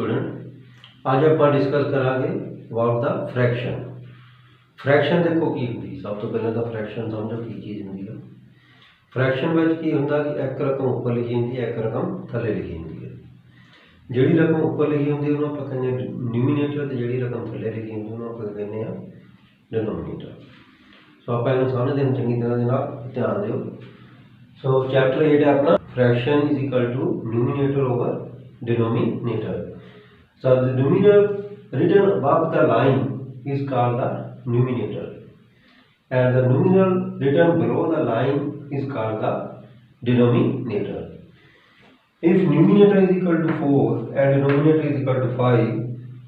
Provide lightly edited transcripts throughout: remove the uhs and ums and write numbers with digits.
Student अज आप discuss करांगे about the fraction. Fraction देखो की होंगी, सब तो पहले तो फ्रैक्शन समझो की चीज़ होंगी है। फ्रैक्शन में की होंदा कि एक रकम उपर लिखी होंगी है, एक रकम थले लिखी होंगी है। जिहड़ी रकम उपर लिखी होंगी उन्होंने आप कहने न्यूमीनेटर, तो जिहड़ी रकम थले लिखी होंगी उन्होंने आप कहने डिनोमीनेटर। सो आप इन्हूं समझते हैं चंगी तरह के नाल ध्यान दिओ। सो चैप्टर 8 है अपना fraction is equal to numerator over denominator. So the numerator written above the line is called the numerator, and the numerator written below the line is called the denominator. If numerator is equal to 4 and denominator is equal to 5,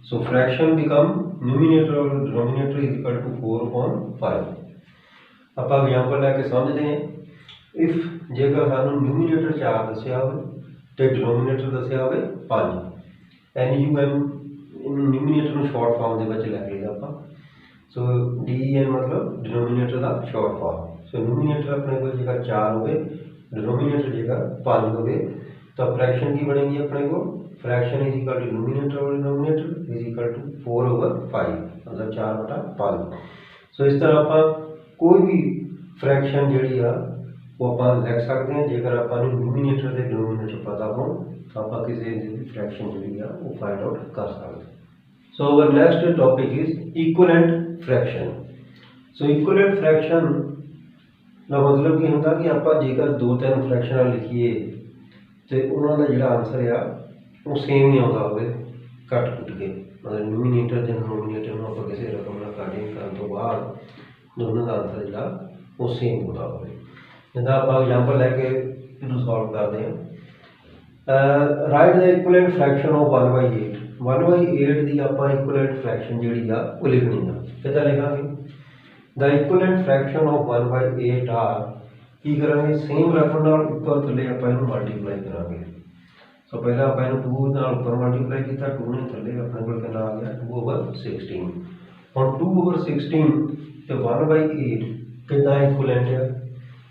so fraction become numerator और denominator is equal to 4 upon 5. आप example लैके समझते हैं। If जेकर सानू न्यूमीनेटर 4 दसिया हो तो डिनोमीनेटर दसिया हो 5, NUM न्यूमीनेटर में शॉर्ट फॉर्म के लैके लिया आप। सो DEN मतलब डिनोमीनेटर का शॉर्ट फॉर्म। सो न्यूमीनेटर अपने को जेकर 4 हो, डिनोमीनेटर जेकर 5 हो, तो फ्रैक्शन की बनेगी अपने को fraction is equal to numerator और denominator is equal to 4 over 5, मतलब 4/5। सो इस तरह आप कोई भी फ्रैक्शन जी वो आप लिख सकते हैं। जेकर आप न्यूमीनेटर से डिनोमीनेटर पता हो तो आप किसी भी फ्रैक्शन जी वो फाइंड आउट कर सकते हैं। So our next topic is equivalent fraction. So equivalent fraction का मतलब की होंदा कि आप जेकर 2-3 फ्रैक्शन लिखीए तो उन्होंने जो आंसर आ वो सेम ही आता हो कट कुट के, मतलब न्यूमीनेटर या डिनोमीनेटर में आप किसी रकम का कटिंग करने तो बाद दोनों का आंसर जो वो सेम होता हो। जिदा आप एग्जाम्पल लैके इनू सॉल्व करते हैं। Right the equivalent fraction of 1/8। 1/8 की आप इक्विवेलेंट फ्रैक्शन जी वो लिखनी है। कितना लिखांगे? The equivalent fraction of 1/8 are की करेंगे सेम रकम उपर थले आप मल्टीप्लाई करेंगे। सो पहले आप 2 उपर मल्टीप्लाई किया, 2 ने थले अपने को कितना आ गया 2/16। और 2/16 तो 1/8 कितना इक्विवेलेंट है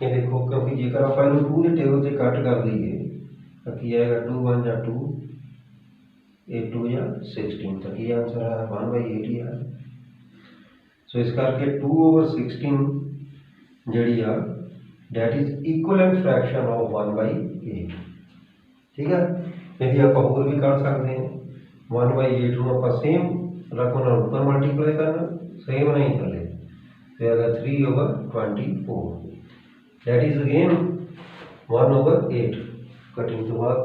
ये देखो, क्योंकि जेकर आप 2 के टेबल से कट कर दीए तो की आएगा 2 1 या 2, 8 2 या 16, तो ये आंसर है 1/8 ही है। सो इस करके 2/16 जी that is equivalent fraction of 1/8। ठीक है, यदि आप होर भी कर सकते हैं। 1/8 को आप सेम रकम ऊपर मल्टीप्लाई करना, सेम नहीं थले, तो अगर 3/24 दैट इज अगेन 1/8 कटिंग तो बाद।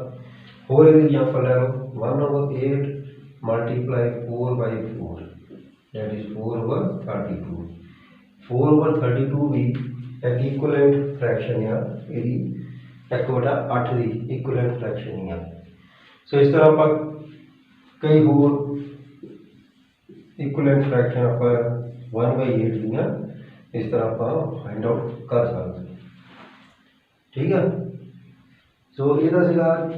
और एग्जाम्पल ले लो 1/8 मल्टीप्लाई 4/4 दैट इज 4/32। 4/32 भी एक इक्विवेलेंट फ्रैक्शन है, यदि 1/8 की इक्विवेलेंट फ्रैक्शन ही है। सो इस तरह आप कई होर इक्विवेलेंट फ्रैक्शन आप 1/8 दियाँ इस तरह आप फाइंड आउट कर सकते हैं। ठीक है, सो यदा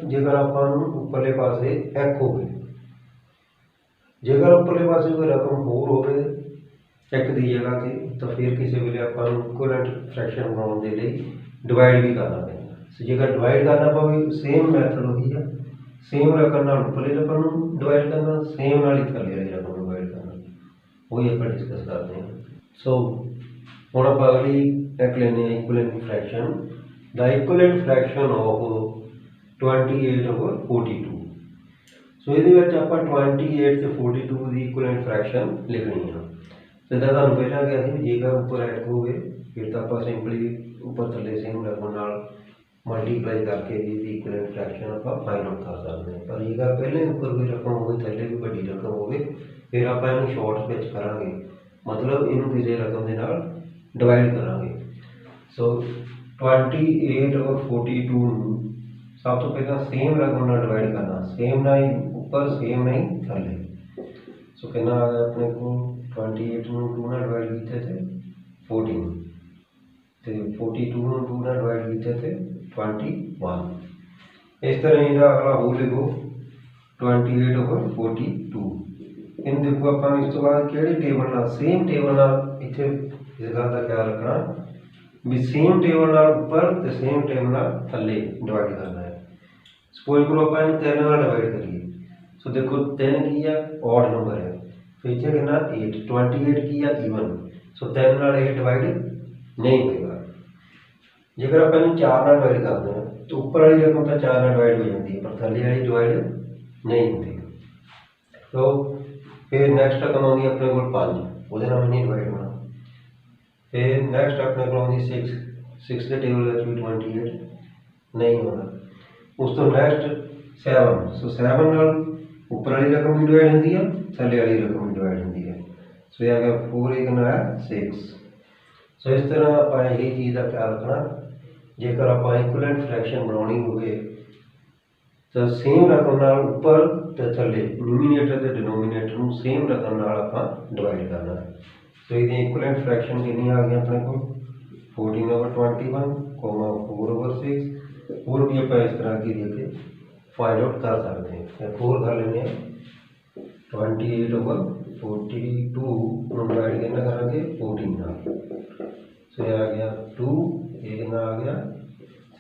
जेकर आप उपरले पासे एक हो गए, जेकर उपरले पासे कोई रकम होर हो एक की जगह से, तो फिर किसी वे आप इक्विवेलेंट फ्रैक्शन बनाने के लिए डिवाइड भी करना पैंदा। सो जेकर डिवाइड करना पवे सेम मैथड वही है, सेम रकम उपरली रकम डिवाइड करना, सेम नाल थले वाली रकम डिवाइड करना, वही आप डिस्कस करते हैं। सो हम आप अगली एक लेने equivalent fraction. The equivalent fraction of 28/42। सो ये आप 28 से 42 की इक्विवेलेंट फ्रैक्शन लिखनी है। जिदा तुहानू पहला कहा कि जेकर उपर ऐड हो गए फिर तो आप सिंपली उपर थले सेम रकम मल्टीप्लाई करके भी इक्विवेलेंट फ्रैक्शन आप फाइंड आउट कर सकते हैं। पर जेकर पहले उपर कोई रकम हो थले भी बड़ी रकम हो फिर आप इन शॉर्ट विच करांगे, मतलब इनू किसी रकम के नाल डिवाइड करांगे। सो 28/42 सब तो पहला सेम रकम डिवाइड करना, सेम ना ही ऊपर सेम नहीं थले। सो कितना आ गया अपने को 28 में 2 डिवाइड किए थे 14, तो 42 में 2 डिवाइड किए थे 21। इस तरह इनका अगला हो लिखो 28/42। इन देखो आप इस तो बाद कि टेबल ना सेम टेबल ना इतने इस गल का ख्याल रखना भी सेम टेबल उपर तो सेम टेबल थले डिवाइड करना है। सपोज करो आप 3 डिवाइड करिए सो देखो 3 की है ऑड नंबर है, तो इतने कितना 8, 28 की है ईवन, सो 3 नाल 8 डिवाइड नहीं होगा। जेकर आप 4 नाल डिवाइड करते हैं तो ऊपर वाली रकम तो 4 नाल डिवाइड हो जाती है, पर थल्ले वाली डिवाइड नहीं होती। तो फिर नैक्सट रकम आती है अपने को 5, वो नहीं डिवाइड होना। फिर नैक्सट अपने को आती 6, 6 के टेबल में 28 नहीं होना। उस तो नैक्सट 7, सो 7 नाल ऊपर वाली रकम भी डिवाइड होती है, थल्ले वाली रकम भी डिवाइड होती है। सो यह आ गया 4 एक ना 6। सो इस तरह आप यही चीज़ का ख्याल रखना, जेकर आप इक्वलेंट फ्रैक्शन बनानी होवे तो सेम रकम नाल ऊपर ते थल्ले न्यूमीनेटर ते डिनोमीनेटर नूं सेम रकम नाल आपां डिवाइड करना है। सो ये इक्वलेंट फ्रैक्शन कितनी आ गई अपने को 14/21, 4/6। और भी आप इस तरह की देखे फाइंड आउट कर सकते हैं। 4 कर लेंगे 28/42 डिवाइड करना करेंगे 14 नाल। सो यह आ गया 2, एक ना आ गया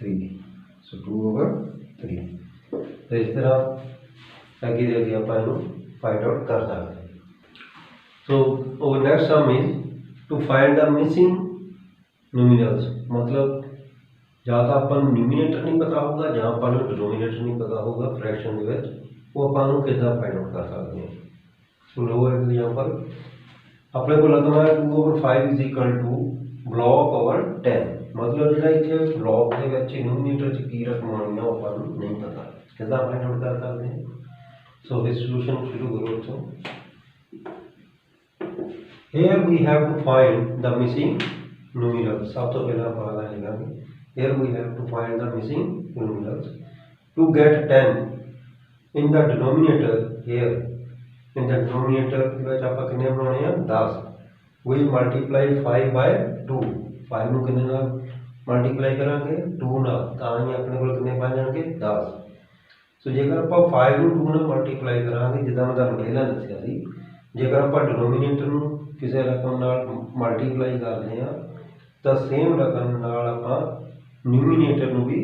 3, सो 2/3। तो इस तरह आगे देखिए आप फाइंड आउट कर सकते हैं। सो और next sum is to find the missing numerals, मतलब ਜਾਂ ਤਾਂ ਆਪਾਂ ਨੂੰ न्यूमीनेटर नहीं पता होगा ਜਾਂ ਆਪਾਂ ਨੂੰ डिनोमीनेटर नहीं पता होगा फ्रैक्शन ਦੇ ਵਿੱਚ, ਉਹ ਆਪਾਂ ਨੂੰ ਕਿੱਦਾਂ फाइंड आउट कर सकते हैं। सो लो एग्जांपल अपने को लगना है 2/5 is equal to block over 10, मतलब ਜਿਹੜਾ ਇੱਥੇ ब्लॉक ਦੇ ਵਿੱਚ न्यूमीनेटर 'ਚ ਕੀ ਰਕਮ ਆਉਣੀ ਆ ਉਹ ਆਪਾਂ ਨੂੰ नहीं पता, कितना फाइंड आउट कर सकते हैं। सो फिर सॉल्यूशन शुरू करो। तो here we have to find the missing numerals। सब तो पहले आप आगे लिखेंगे here we have to find the missing numerals to get 10 in the denominator। here in the denominator ਵਿੱਚ ਆਪਾਂ ਕਿੰਨੇ ਬਣਾਉਣੇ ਆ 10, we multiply 5/2, 5 ਨੂੰ ਕਿੰਨੇ ਨਾਲ ਮਲਟੀਪਲਾਈ ਕਰਾਂਗੇ 2 ਨਾਲ, ਤਾਂ ਹੀ ਆਪਣੇ ਕੋਲ ਕਿੰਨੇ ਬਣ ਜਾਣਗੇ 10। ਸੋ ਜੇਕਰ ਆਪਾਂ 5 ਨੂੰ 2 ਨਾਲ ਮਲਟੀਪਲਾਈ ਕਰਾਂਗੇ, ਜਿੱਦਾਂ ਮੈਂ ਤੁਹਾਨੂੰ ਪਹਿਲਾਂ ਦੱਸਿਆ ਸੀ, ਜੇਕਰ ਆਪਾਂ ਡਿਨੋਮੀਨੇਟਰ ਨੂੰ ਕਿਸੇ ਰਕਮ ਨਾਲ ਮਲਟੀਪਲਾਈ ਕਰਦੇ ਆ ਤਾਂ ਸੇਮ ਰਕਮ ਨਾਲ ਆਪਾਂ न्यूमीनेटर ਨੂੰ भी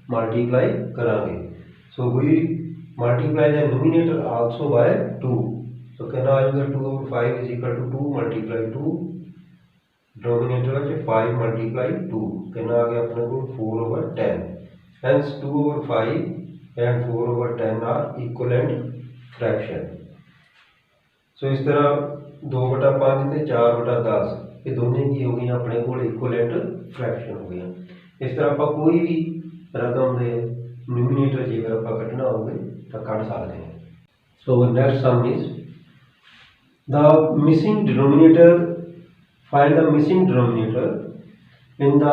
मल्टीप्लाई करांगे। So we multiply the numerator also by 2, तो कितना आ जाएगा 2/5 is equal to 2 multiply 2, denominator में 5 मल्टीप्लाई 2 कितना आ गया अपने को 4/10। Hence 2/5 and 4/10 are equivalent fraction. So इस तरह 2/5 ते 4/10 ये दोनों की हो गई अपने को इक्वलेंट फ्रैक्शन हो गया। इस तरह आप कोई भी रकम के न्यूमीनेटर जेकर आप कटना हो तो कट सकते हैं। So next sum is the missing denominator, find the missing denominator in the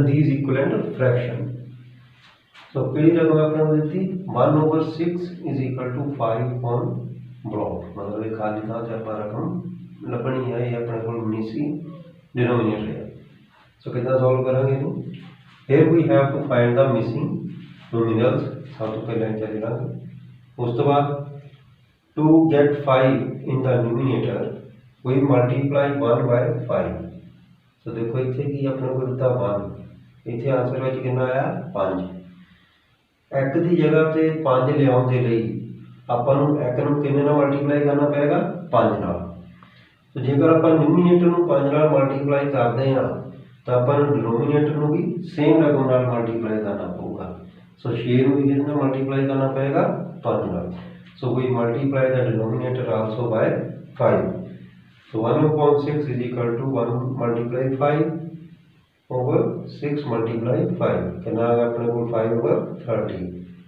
these equivalent fraction. So पहली रकम आपने दी 1/6 is equal to 5 on block, मतलब एक खाली था आप रकम लभनी है, ये अपने को मिसिंग डिनोमिनेटर है। सो कितना सॉल्व करेंगे इनू। Here we have to find the missing nominals, सब तो पहले चलेगा। उस तो बाद to get 5 in the numerator we multiply 1/5। So देखो इतने की अपने को दिता 1, इतने आंसर में कितना आया 5। एक की जगह पे 5 लियाउण दे लई आपां नूं एक नूं किन्ने नाल मल्टीप्लाई करना पेगा 5 नाल। तो जेकर आपां न्यूमिनेटर नूं 5 नाल मल्टीप्लाई करते हैं तो अपन डिनोमीनेटर में भी सेम रकम नाल मल्टीप्लाई करना पड़ेगा। सो 6 में भी कितना मल्टीप्लाई करना पड़ेगा 5 नाल। So we multiply the denominator also by 5। So 1/6 is equal to 1 multiply 5 over 6 multiply 5 कितना आ गया अपने को 5/30।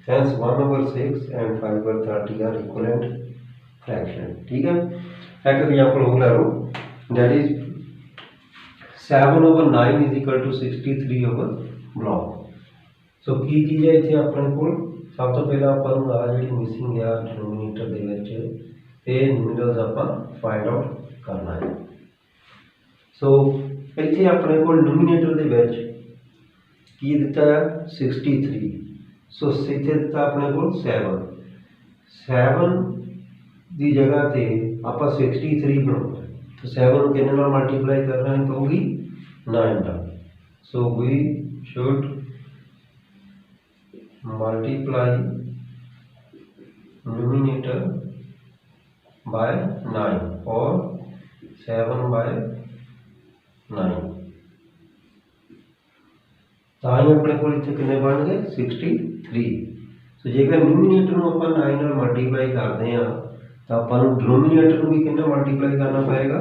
Hence 1/6 and 5/30 are equivalent fraction. ठीक है, एक एग्जांपल और ले लो, that is 7/9 is equal to 63 block. So की चीज़ है इतने अपने को सब तो पहले अपन आ जी मिसिंग है डिनोमीनेटर के न्यूमिनल्स आप फाइंड आउट करना है। सो इतने अपने को न्यूमिनेटर की दिता है 63। सो इतने दिता अपने को 7 की जगह पे आप 63 बनाना, तो 7 किन्ने नाल मल्टीप्लाई करना है तो होगी 9 नाल। So we should multiply numerator by 9 और 7 बाय 9 ਤਾਂ ਹੀ ਆਪਣੇ ਕੋਲ ਇੱਥੇ ਕਿੰਨੇ ਬਣ ਗਏ 63। ਸੋ ਜੇਕਰ न्यूमिनेटर ਨੂੰ ਆਪਾਂ 9 ਨਾਲ ਮਲਟੀਪਲਾਈ ਕਰਦੇ ਹਾਂ ਤਾਂ ਆਪਾਂ ਨੂੰ डिनोमिनेटर ਨੂੰ ਵੀ ਕਿੰਨਾ ਮਲਟੀਪਲਾਈ ਕਰਨਾ ਪਏਗਾ।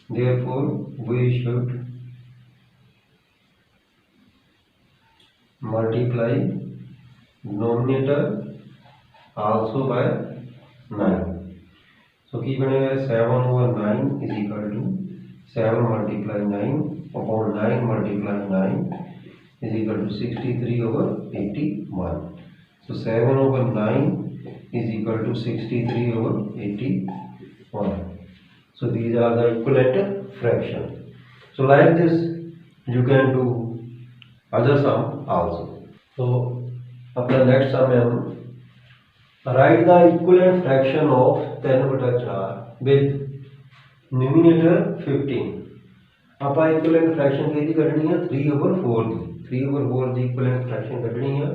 Therefore we should multiply denominator also by 9। So की बनेगा 7/9 is equal to 7 multiply 9 upon 9 multiply 9 is equal to 63/81। So 7/9 is equal to 63/81। So these are the equivalent fraction. So like this you can do other sum also. So अपना next sum है हम write the equivalent fraction of 10/4 with numerator 15। ਆਪਾਂ equivalent fraction की कढ़नी है 3/4 की 3/4 की equivalent fraction कढ़नी है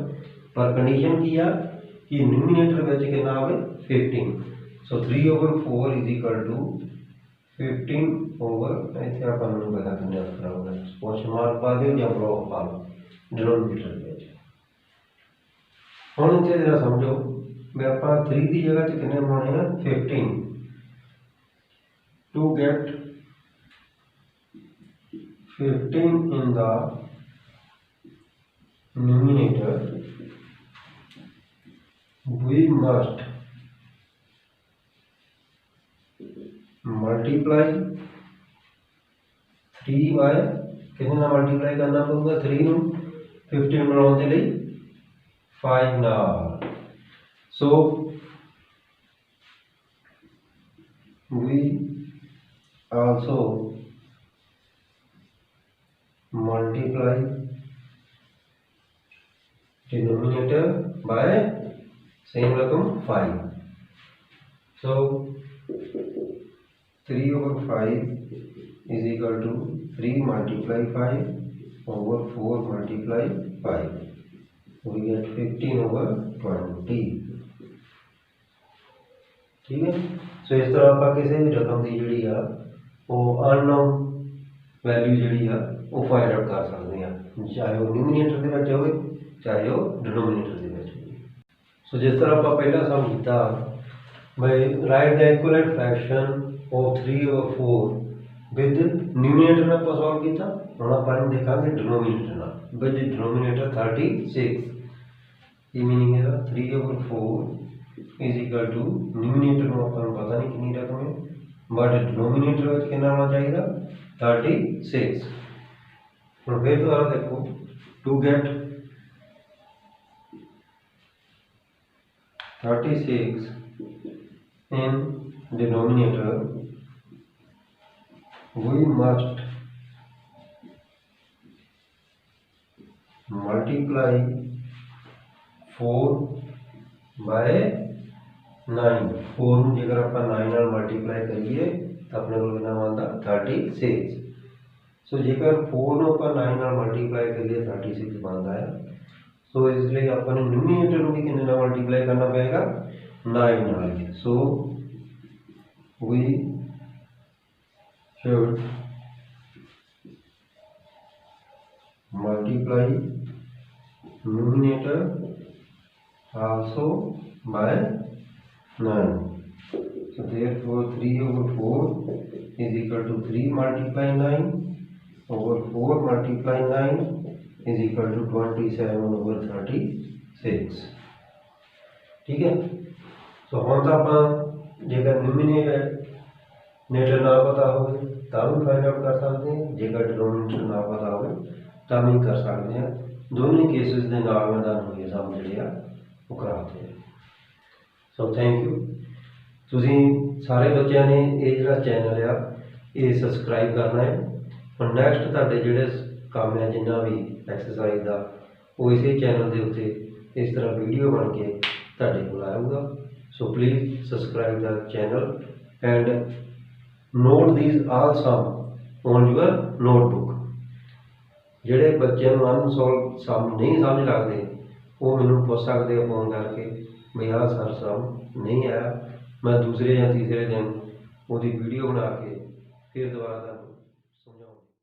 पर कंडीशन की है कि न्यूमिनेटर ਵਿੱਚ ਕਿੰਨਾ ਆਵੇ 15। ਸੋ 3/4 इज इक्वल टू 15 ओवर ਇੱਥੇ ਆਪਾਂ ਨੂੰ ਪਤਾ ਕਿੰਨਾ ਕਰਾਂਗੇ ਕੁਐਸਚਨ ਮਾਰਕ ਪਾ ਦਿਓ ਜਾਂ ਬਲੌਕ ਪਾ ਲਓ ਡਿਨੋਮੀਨੇਟਰ ਵਿੱਚ। ਹੁਣ ਇੱਥੇ ਜਰਾ ਸਮਝੋ ਵੀ ਆਪਾਂ 3 ਦੀ ਜਗ੍ਹਾ ਤੇ ਕਿੰਨੇ ਬਣਾਉਣੇ ਆ 15 to get 15 in the numerator we must multiply 3 by कितने ना मल्टीप्लाई करना पड़ेगा 3 ਨੂੰ 15 ਬਣਾਉਣ ਦੇ ਲਈ 5 ਨਾਲ। सो we also multiply denominator by same रकम 5। so 3/5 is equal to 3 multiply 5 over 4 multiply 5 we get 15/20। ठीक है। सो इस तरह आप किसी भी रकम की जी अननोन वैल्यू जी फाइंड आउट कर सकते हैं चाहे वो न्यूमिनेटर के हो चाहे वो डिनोमिनेटर के। सो जिस तरह आप पहला सम किया भाई right the equivalent fraction of 3/4 with numerator में आप सॉल्व किया हम आप देखा डिनोमिनेटर विद डिनोमिनेटर 36 की मीनिंग है 3/4 इज इक्वल टू न्यूमिनेटर में अपन पता नहीं कितनी रकम है बट डिनोमिनेटर में कितना होना चाहिए 36। और फिर दोबारा देखो to get 36 in denominator we must multiply 4 by 9। 4 ਨੂੰ ਜੇਕਰ ਆਪਾਂ 9 ਨਾਲ ਮਲਟੀਪਲਾਈ ਕਰੀਏ ਤਾਂ ਆਪਣੇ ਕੋਲ ਕਿੰਨਾ ਬਣਦਾ 36। ਸੋ ਜੇਕਰ 4 ਨੂੰ ਆਪਾਂ 9 ਨਾਲ ਮਲਟੀਪਲਾਈ ਕਰੀਏ 36 ਬਣਦਾ ਹੈ। सो इसलिए अपन न्यूमिनेटर को भी कितने ना मल्टीप्लाई करना पड़ेगा 9 ਨਾਲ। सो we should multiply numerator also by 9। so therefore 3/4 is equal to 3 multiply 9 over 4 multiply 9 is equal to 27/36। ठीक है। सो हम तो आप जेकर न्यूमिनेटर ना पता हो तो भी फाइंड आउट कर सकते हैं जेकर डिनोमिनेटर ना पता हो तो भी कर सकते हैं। दोनों केसेस के नाल मैं तुहानूं ये सम जिहड़े आ वो कराते हैं। So thank you. तुसीं सारे बच्चों ने ये जिहड़ा चैनल आ ये सबसक्राइब करना है। और नैक्सट तुहाडे जिहड़े काम है जिन्ना भी एक्सरसाइज का वो इसी चैनल के उत्ते इस तरह वीडियो बन के तुहाडे कोल आऊगा। So please subscribe the channel and note these all sum on your notebook. ਜਿਹੜੇ ਬੱਚਿਆਂ ਨੂੰ ਅਨਸੋਲਵ ਸਮ नहीं समझ लगते वो मैनूं पूछ सकते फोन करके ਵੀ ਆਹ ਸਰ ਸਾਹਿਬ नहीं आया, मैं दूसरे या तीसरे दिन ਉਹਦੀ ਵੀਡੀਓ ਬਣਾ ਕੇ ਫਿਰ ਦੁਬਾਰਾ ਤੁਹਾਨੂੰ